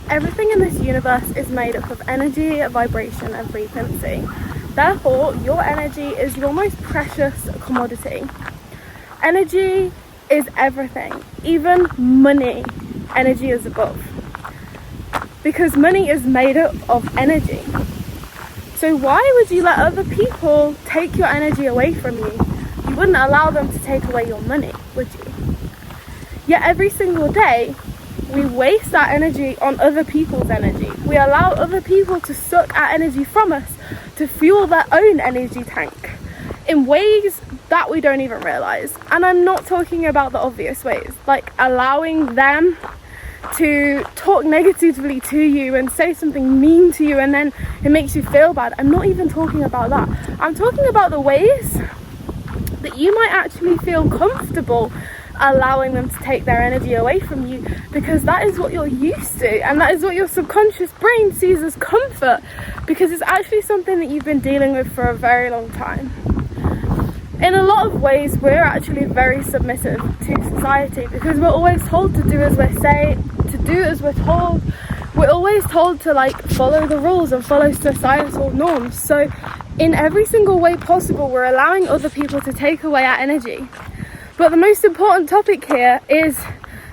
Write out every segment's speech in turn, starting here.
Everything in this universe is made up of energy, vibration and frequency. Therefore, your energy is your most precious commodity. Energy is everything, even money. Energy is above. Because money is made up of energy. So why would you let other people take your energy away from you? You wouldn't allow them to take away your money, would you? Yet every single day, we waste our energy on other people's energy. We allow other people to suck our energy from us to fuel their own energy tank in ways that we don't even realise. And I'm not talking about the obvious ways, like allowing them to talk negatively to you and say something mean to you and then it makes you feel bad. I'm not even talking about that. I'm talking about the ways that you might actually feel comfortable allowing them to take their energy away from you, because that is what you're used to and that is what your subconscious brain sees as comfort, because it's actually something that you've been dealing with for a very long time. In a lot of ways, we're actually very submissive to society because we're always told to do as we're told. We're always told to follow the rules and follow societal norms. So in every single way possible, we're allowing other people to take away our energy. But the most important topic here is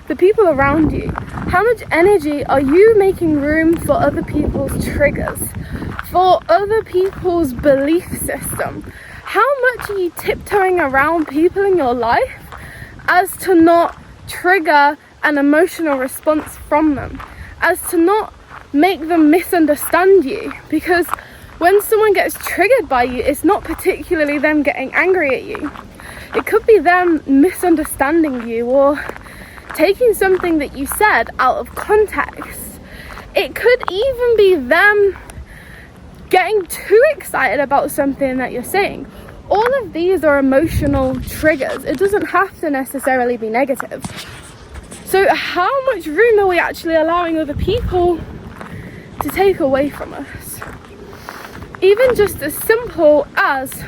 the people around you. How much energy are you making room for other people's triggers, for other people's belief system? How much are you tiptoeing around people in your life as to not trigger an emotional response from them, as to not make them misunderstand you? Because when someone gets triggered by you, it's not particularly them getting angry at you. It could be them misunderstanding you or taking something that you said out of context. It could even be them getting too excited about something that you're saying. All of these are emotional triggers. It doesn't have to necessarily be negative. So how much room are we actually allowing other people to take away from us? Even just as simple as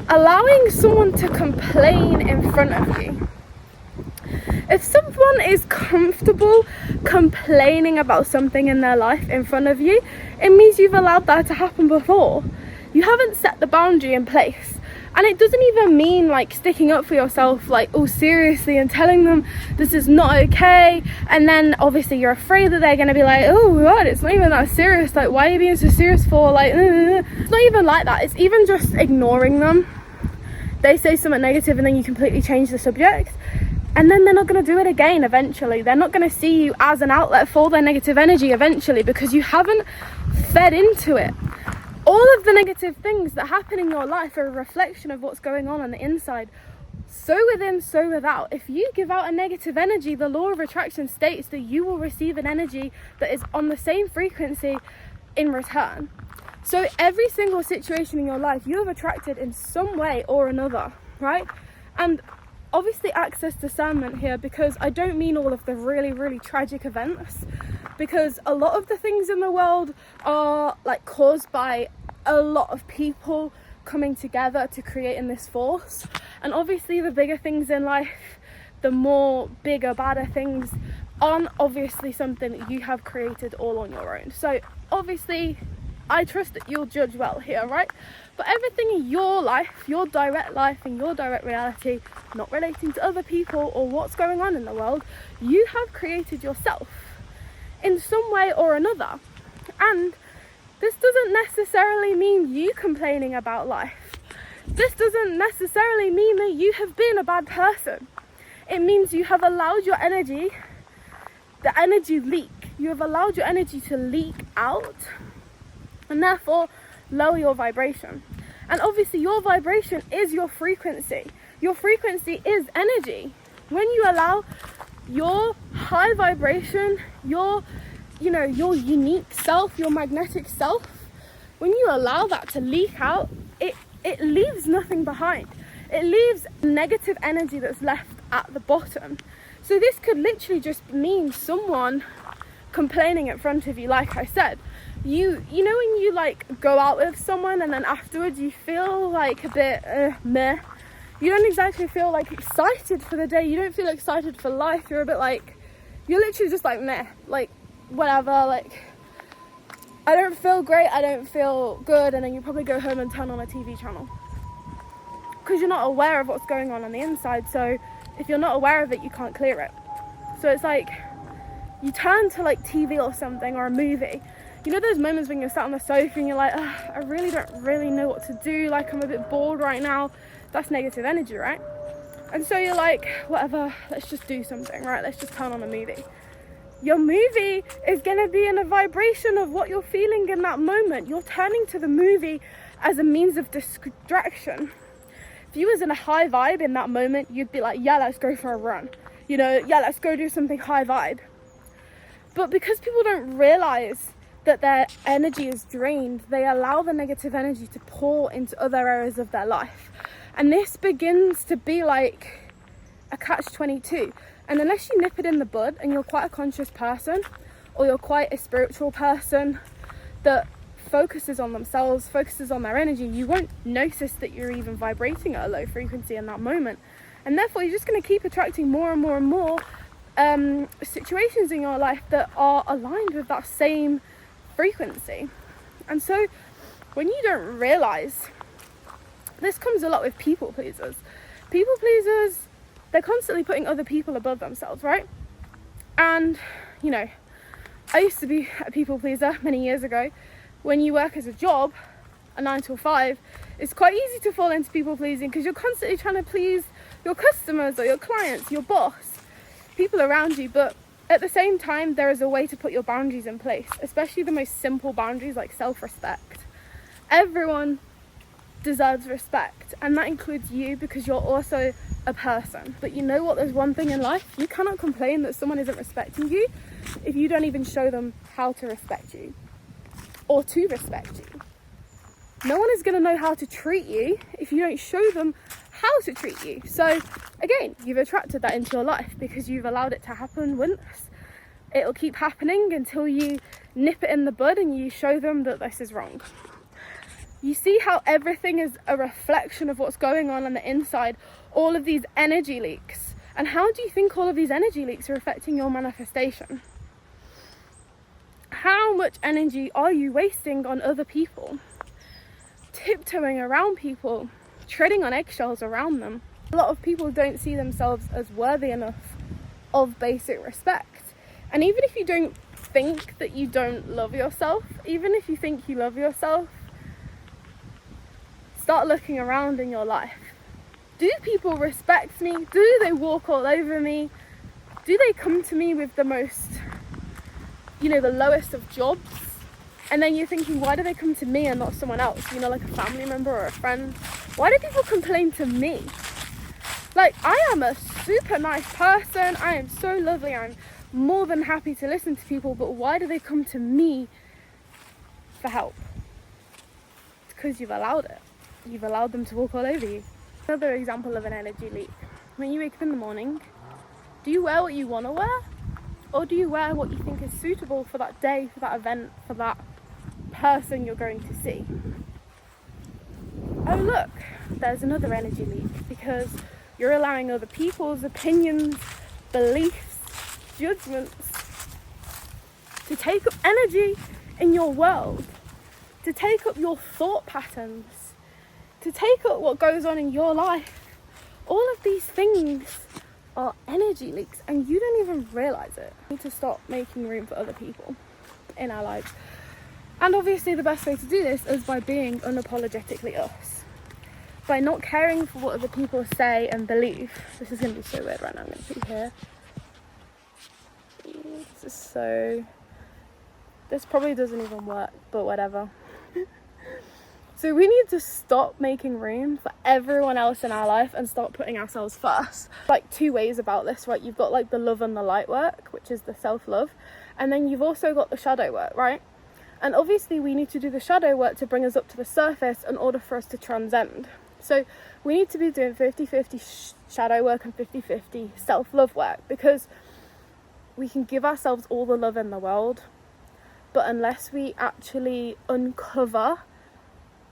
allowing someone to complain in front of you. If someone is comfortable complaining about something in their life in front of you, it means you've allowed that to happen before. You haven't set the boundary in place. And it doesn't even mean sticking up for yourself seriously and telling them this is not okay, and then obviously you're afraid that they're going to be oh God, it's not even that serious, why are you being so serious for, It's not even like that. It's even just ignoring them. They say something negative and then you completely change the subject, and then they're not going to do it again eventually. They're not going to see you as an outlet for their negative energy eventually, because you haven't fed into it. All of the negative things that happen in your life are a reflection of what's going on the inside. So within, so without. If you give out a negative energy, the law of attraction states that you will receive an energy that is on the same frequency in return. So every single situation in your life, you have attracted in some way or another, right? And obviously access discernment here, because I don't mean all of the really, really tragic events, because a lot of the things in the world are caused by a lot of people coming together to create in this force. And obviously the bigger things in life, the more bigger, badder things aren't obviously something that you have created all on your own. So obviously I trust that you'll judge well here, right? But everything in your life, your direct life and your direct reality, not relating to other people or what's going on in the world, you have created yourself in some way or another. And this doesn't necessarily mean you complaining about life. This doesn't necessarily mean that you have been a bad person. It means you have allowed your energy, the energy leak. You have allowed your energy to leak out, and therefore lower your vibration. And obviously your vibration is your frequency. Your frequency is energy. When you allow your high vibration, your unique self, your magnetic self, when you allow that to leak out, it leaves nothing behind. It leaves negative energy that's left at the bottom. So this could literally just mean someone complaining in front of you. Like I said, you know when you go out with someone and then afterwards you feel a bit meh. You don't exactly feel excited for the day. You don't feel excited for life. You're a bit you're literally just meh. whatever, like, I don't feel great, I don't feel good, and then you probably go home and turn on a TV channel because you're not aware of what's going on the inside. So if you're not aware of it, you can't clear it. So it's like you turn to like TV or something, or a movie. You know those moments when you're sat on the sofa and you're like, I really don't really know what to do, like I'm a bit bored right now. That's negative energy, right? And so you're like, whatever, let's just do something, right? Let's just turn on a movie. Your movie is going to be in a vibration of what you're feeling in that moment. You're turning to the movie as a means of distraction. If you was in a high vibe in that moment, you'd be like, yeah, let's go for a run. You know, yeah, let's go do something high vibe. But because people don't realize that their energy is drained, they allow the negative energy to pour into other areas of their life. And this begins to be like a catch-22. And unless you nip it in the bud and you're quite a conscious person, or you're quite a spiritual person that focuses on themselves, focuses on their energy, you won't notice that you're even vibrating at a low frequency in that moment. And therefore you're just going to keep attracting more and more and more situations in your life that are aligned with that same frequency. And so when you don't realize, this comes a lot with people pleasers. People pleasers, they're constantly putting other people above themselves, right? And, you know, I used to be a people pleaser many years ago. When you work as a job, a 9 to 5, it's quite easy to fall into people pleasing because you're constantly trying to please your customers or your clients, your boss, people around you. But at the same time, there is a way to put your boundaries in place, especially the most simple boundaries like self-respect. Everyone deserves respect, and that includes you because you're also a person. But you know what, there's one thing in life: you cannot complain that someone isn't respecting you if you don't even show them how to respect you or to respect you. No one is going to know how to treat you if you don't show them how to treat you. So again, you've attracted that into your life because you've allowed it to happen once. It'll keep happening until you nip it in the bud and you show them that this is wrong. You see how everything is a reflection of what's going on the inside, all of these energy leaks. And how do you think all of these energy leaks are affecting your manifestation? How much energy are you wasting on other people? Tiptoeing around people, treading on eggshells around them. A lot of people don't see themselves as worthy enough of basic respect. And even if you don't think that you don't love yourself, even if you think you love yourself, start looking around in your life. Do people respect me? Do they walk all over me? Do they come to me with the most, you know, the lowest of jobs? And then you're thinking, why do they come to me and not someone else? You know, like a family member or a friend. Why do people complain to me? Like, I am a super nice person. I am so lovely. I'm more than happy to listen to people. But why do they come to me for help? It's because you've allowed it. You've allowed them to walk all over you. Another example of an energy leak. When you wake up in the morning, do you wear what you want to wear? Or do you wear what you think is suitable for that day, for that event, for that person you're going to see? Oh look, there's another energy leak because you're allowing other people's opinions, beliefs, judgments to take up energy in your world, to take up your thought patterns, to take up what goes on in your life. All of these things are energy leaks and you don't even realize it. We need to stop making room for other people in our lives. And obviously the best way to do this is by being unapologetically us. By not caring for what other people say and believe. This is going to be so weird right now. I'm going to put here. This probably doesn't even work, but whatever. So we need to stop making room for everyone else in our life and start putting ourselves first. Like, two ways about this, right? You've got like the love and the light work, which is the self-love. And then you've also got the shadow work, right? And obviously we need to do the shadow work to bring us up to the surface in order for us to transcend. So we need to be doing 50-50 shadow work and 50-50 self-love work, because we can give ourselves all the love in the world, but unless we actually uncover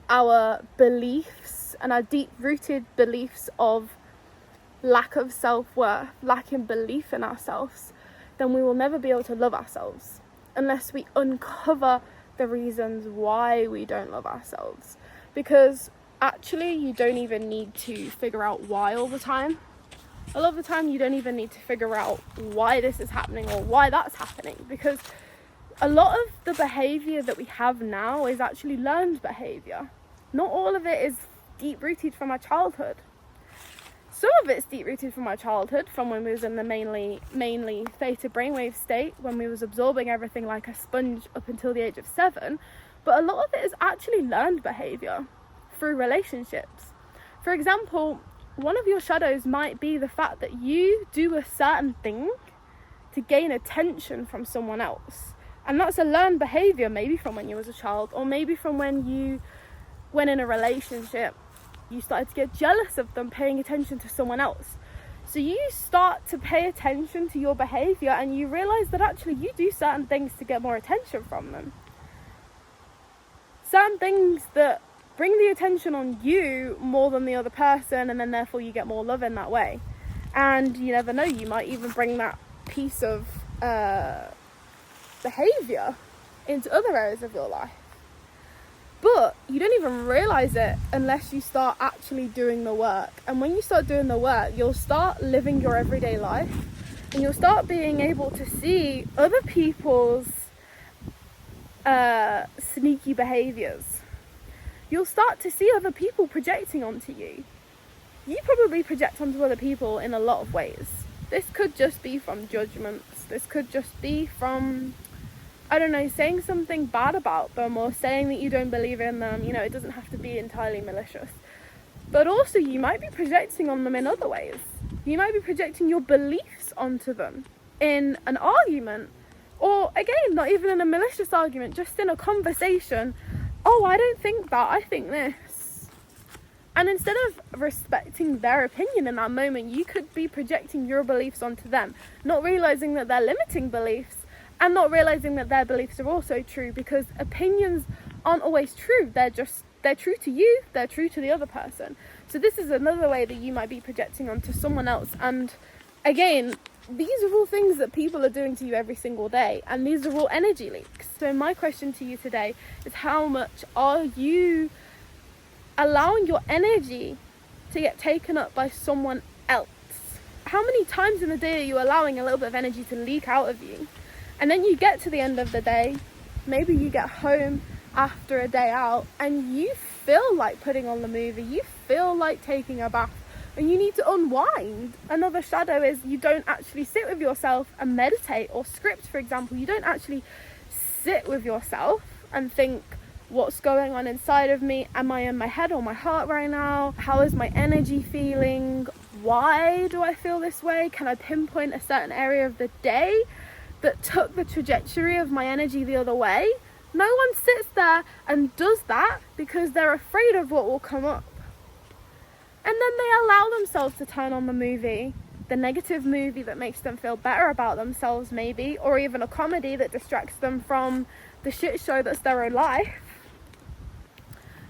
our beliefs and our deep-rooted beliefs of lack of self-worth, lacking belief in ourselves, then we will never be able to love ourselves. unless we uncover the reasons why we don't love ourselves. Because actually, you don't even need to figure out why all the time. A lot of the time, you don't even need to figure out why this is happening or why that's happening, because a lot of the behavior that we have now is actually learned behavior. Not all of it is deep-rooted from our childhood. Some of it's deep-rooted from our childhood, from when we was in the mainly theta brainwave state, when we was absorbing everything like a sponge up until the age of 7. But a lot of it is actually learned behavior through relationships. For example, one of your shadows might be the fact that you do a certain thing to gain attention from someone else. And that's a learned behavior, maybe from when you was a child, or maybe from when you went in a relationship, you started to get jealous of them paying attention to someone else. So you start to pay attention to your behavior, and you realize that actually you do certain things to get more attention from them. Certain things that bring the attention on you more than the other person, and then therefore you get more love in that way. And you never know, you might even bring that piece of behavior into other areas of your life. But you don't even realize it unless you start actually doing the work. And when you start doing the work, you'll start living your everyday life, and you'll start being able to see other people's sneaky behaviors. You'll start to see other people projecting onto you. You probably project onto other people in a lot of ways. This could just be from judgments. This could just be from, I don't know, saying something bad about them, or saying that you don't believe in them. You know, it doesn't have to be entirely malicious. But also, you might be projecting on them in other ways. You might be projecting your beliefs onto them in an argument, or again, not even in a malicious argument, just in a conversation. Oh, I don't think that, I think this. And instead of respecting their opinion in that moment, you could be projecting your beliefs onto them, not realizing that they're limiting beliefs, and not realizing that their beliefs are also true, because opinions aren't always true. They're true to you, they're true to the other person. So this is another way that you might be projecting onto someone else. And again, these are all things that people are doing to you every single day, and these are all energy leaks. So my question to you today is, how much are you allowing your energy to get taken up by someone else? How many times in the day are you allowing a little bit of energy to leak out of you? And then you get to the end of the day, maybe you get home after a day out, and you feel like putting on the movie, you feel like taking a bath, and you need to unwind. Another shadow is you don't actually sit with yourself and meditate or script, for example. You don't actually sit with yourself and think, what's going on inside of me? Am I in my head or my heart right now? How is my energy feeling? Why do I feel this way? Can I pinpoint a certain area of the day that took the trajectory of my energy the other way? No one sits there and does that, because they're afraid of what will come up. And then they allow themselves to turn on the movie, the negative movie that makes them feel better about themselves maybe, or even a comedy that distracts them from the shit show that's their own life.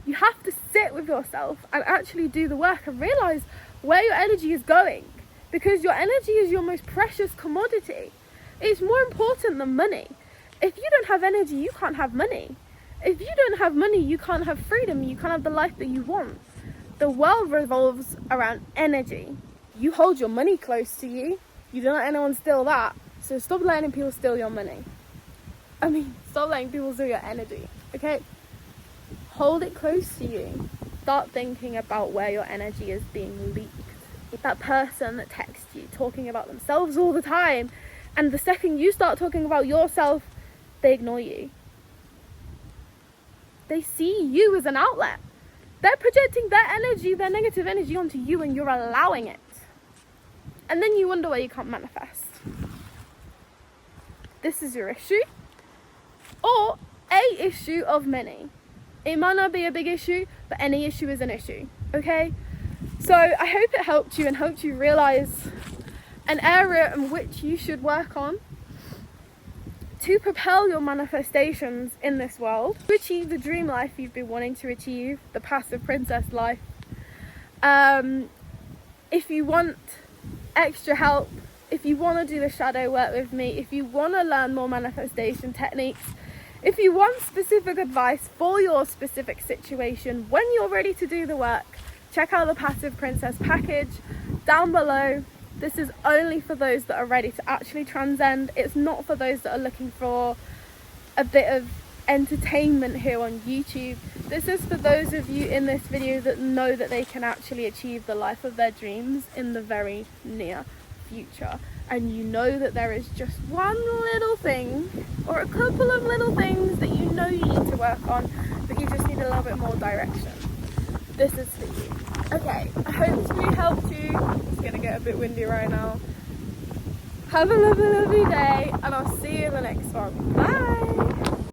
You have to sit with yourself and actually do the work and realize where your energy is going, because your energy is your most precious commodity. It's more important than money. If you don't have energy, you can't have money. If you don't have money, you can't have freedom. You can't have the life that you want. The world revolves around energy. You hold your money close to you. You don't let anyone steal that. So stop letting people steal your money. Stop letting people steal your energy, okay? Hold it close to you. Start thinking about where your energy is being leaked. That person that texts you talking about themselves all the time, and the second you start talking about yourself, they ignore you. They see you as an outlet. They're projecting their energy, their negative energy onto you, and you're allowing it. And then you wonder why you can't manifest. This is your issue, or a issue of many. It might not be a big issue, but any issue is an issue, okay? So I hope it helped you, and helped you realize an area in which you should work on to propel your manifestations in this world, to achieve the dream life you've been wanting to achieve, the passive princess life. If you want extra help if you want to do the shadow work with me, if you want to learn more manifestation techniques, if you want specific advice for your specific situation, when you're ready to do the work, check out the Passive Princess package down below. This is only for those that are ready to actually transcend. It's not for those that are looking for a bit of entertainment here on YouTube. This is for those of you in this video that know that they can actually achieve the life of their dreams in the very near future, and you know that there is just one little thing or a couple of little things that you know you need to work on, but you just need a little bit more direction. This is for you. Okay, I hope this really helped you. It's gonna get a bit windy right now. Have a lovely day, and I'll see you in the next one. Bye.